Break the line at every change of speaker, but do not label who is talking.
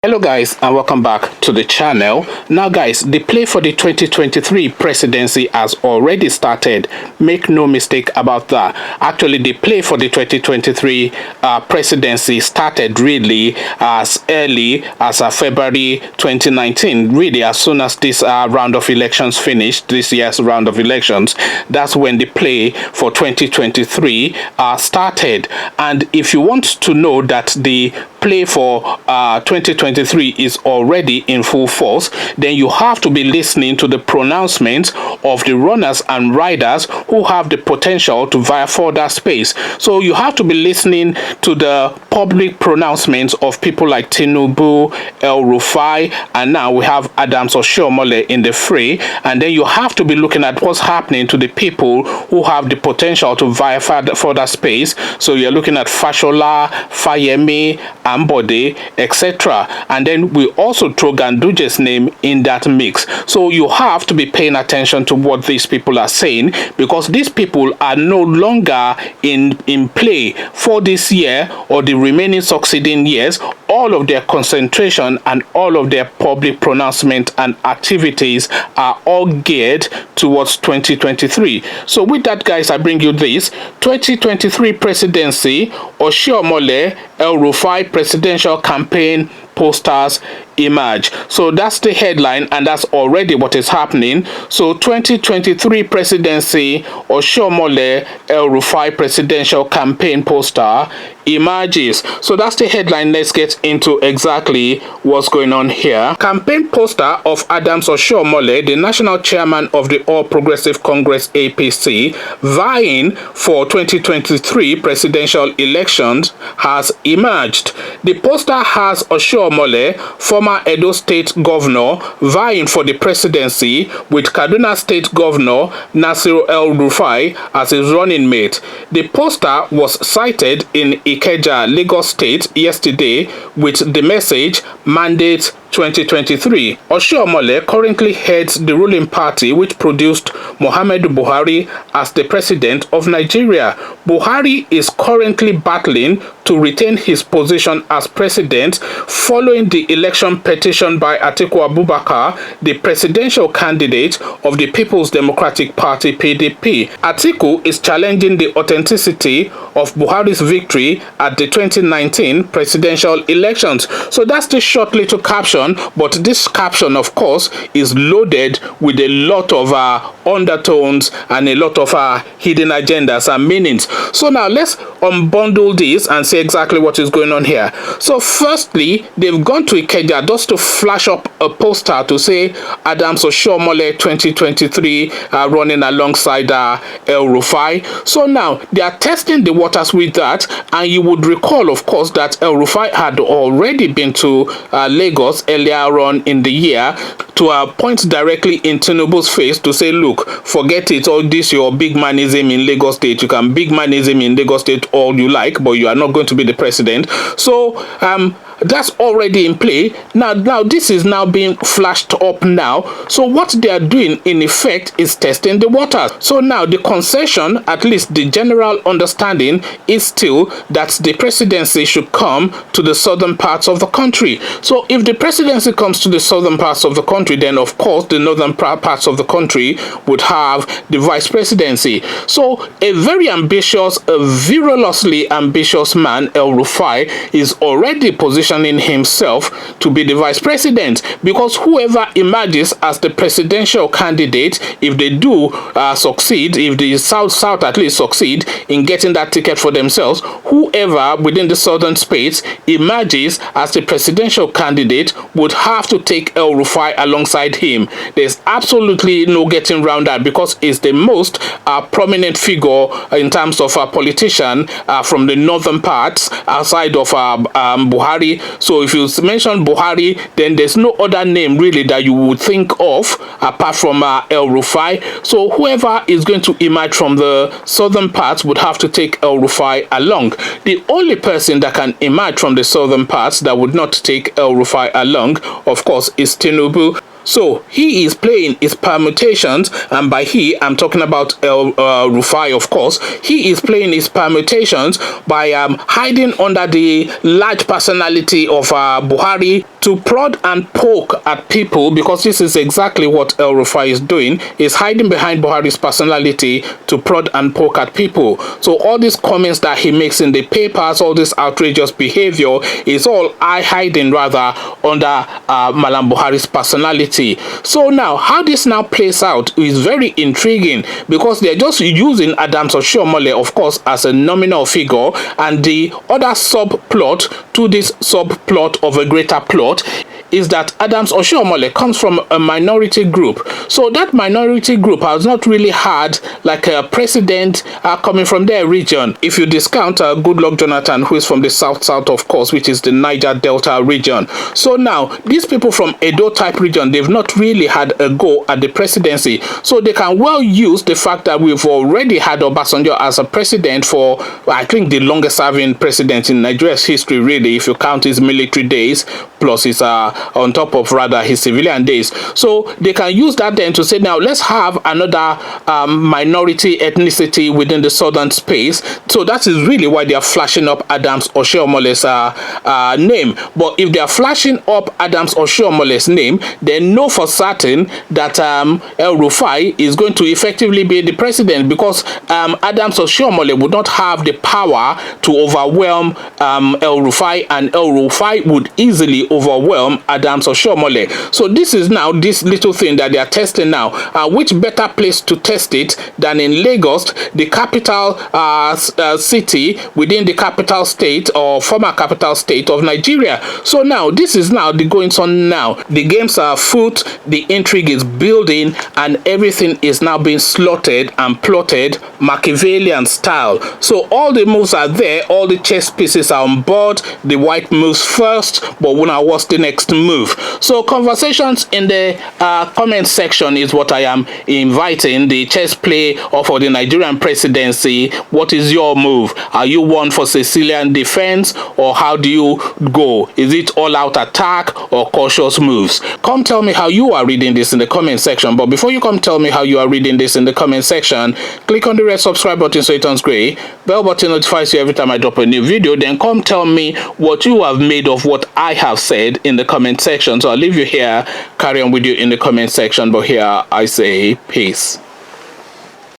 Hello guys, and welcome back to the channel. Now guys, the play for the 2023 presidency has already started. Make no mistake about that. Actually, the play for the 2023 presidency started really as early as February 2019. Really, as soon as this round of elections finished, this year's round of elections, that's when the play for 2023 started. And if you want to know that the play for 2023 is already in full force, then you have to be listening to the pronouncements of the runners and riders who have the potential to vie for that space. So you have to be listening to the public pronouncements of people like Tinubu, El-Rufai, and now we have Oshiomhole in the fray. And then you have to be looking at what's happening to the people who have the potential to vie for that space. So you're looking at Fashola, Fayemi, Ambode, etc. And then we also throw Ganduje's name in that mix. So you have to be paying attention to what these people are saying, because these people are no longer in play for this year or the remaining succeeding years. All of their concentration and all of their public pronouncement and activities are all geared towards 2023. So with that, guys, I bring you this 2023 presidency, Oshiomhole, El-Rufai presidential campaign posters emerge. So that's the headline, and that's already what is happening. So 2023 presidency, Oshiomhole, El-Rufai presidential campaign poster emerges. So that's the headline. Let's get into exactly what's going on here. Campaign poster of Oshiomhole, the national chairman of the All Progressive Congress APC, vying for 2023 presidential elections, has emerged. The poster has Oshiomhole, former Edo State Governor, vying for the presidency with Kaduna State Governor Nasir El-Rufai as his running mate. The poster was cited in Ikeja, Lagos State yesterday with the message "Mandate 2023. Oshiomhole currently heads the ruling party which produced Muhammadu Buhari as the president of Nigeria. Buhari is currently battling to retain his position as president following the election petition by Atiku Abubakar, the presidential candidate of the People's Democratic Party (PDP). Atiku is challenging the authenticity of Buhari's victory at the 2019 presidential elections. So that's the short little caption. But this caption, of course, is loaded with a lot of undertones and a lot of hidden agendas and meanings. So now let's unbundle this and see exactly what is going on here. So firstly, they've gone to Ikeja just to flash up a poster to say Oshiomhole 2023 running alongside El-Rufai. So now they are testing the waters with that, and you would recall, of course, that El-Rufai had already been to Lagos earlier on in the year to point directly in Tinubu's face to say, look, forget it, all this your big manism in Lagos State. You can big manism in Lagos State all you like, but you are not going to be the president. So that's already in play. Now this is now being flashed up now. So what they are doing in effect is testing the waters. So now the concession, at least the general understanding, is still that the presidency should come to the southern parts of the country. So if the presidency comes to the southern parts of the country, then of course the northern parts of the country would have the vice presidency. So a very ambitious, a virtuously ambitious man, El-Rufai, is already positioning himself to be the vice president, because whoever emerges as the presidential candidate, if they do succeed, if the South at least succeed in getting that ticket for themselves, whoever within the southern space emerges as the presidential candidate would have to take El-Rufai alongside him. There's absolutely no getting around that, because it's the most prominent figure in terms of a politician from the northern parts outside of Buhari. So if you mention Buhari, then there's no other name really that you would think of apart from El-Rufai. So whoever is going to emerge from the southern parts would have to take El-Rufai along. The only person that can emerge from the southern parts that would not take El-Rufai along, of course, is Tinubu. So he is playing his permutations, and by he I'm talking about El-Rufai, of course. He is playing his permutations by hiding under the large personality of Buhari to prod and poke at people, because this is exactly what El-Rufai is doing, is hiding behind Buhari's personality to prod and poke at people. So all these comments that he makes in the papers, all this outrageous behavior, is all hiding rather under Malam Buhari's personality. So now, how this now plays out is very intriguing, because they're just using Adams Oshiomhole, of course, as a nominal figure, and the other subplot to this subplot of a greater plot is that Adams Oshiomhole comes from a minority group. So that minority group has not really had like a president coming from their region. If you discount Goodluck Jonathan, who is from the south, of course, which is the Niger Delta region. So now, these people from Edo type region, they've not really had a go at the presidency. So they can well use the fact that we've already had Obasanjo as a president for, I think, the longest serving president in Nigeria's history, really, if you count his military days, plus his on top of rather his civilian days. So they can use that then to say, now let's have another minority ethnicity within the southern space. So that is really why they are flashing up Adams Oshiomole's name. But if they are flashing up Adams Oshiomole's name, they know for certain that El-Rufai is going to effectively be the president, because Adams Oshiomhole would not have the power to overwhelm El-Rufai, and El-Rufai would easily overwhelm Adams Oshiomhole. So this is now this little thing that they are testing now. Which better place to test it than in Lagos, the capital city within the capital state or former capital state of Nigeria. So now this is now the goings on now. The games are afoot, the intrigue is building, and everything is now being slotted and plotted Machiavellian style. So all the moves are there, all the chess pieces are on board. The white moves first, but what's the next move? So conversations in the comment section is what I am inviting. The chess play or for the Nigerian presidency, what is your move? Are you one for Sicilian defense, or how do you go? Is it all out attack or cautious moves? Come tell me how you are reading this in the comment section. But before you come tell me how you are reading this in the comment section, click on the red subscribe button so it turns gray. Bell button notifies you every time I drop a new video. Then come tell me what you have made of what I have said in the comment section. So I'll leave you here, carry on with you in the comment section, but here I say peace.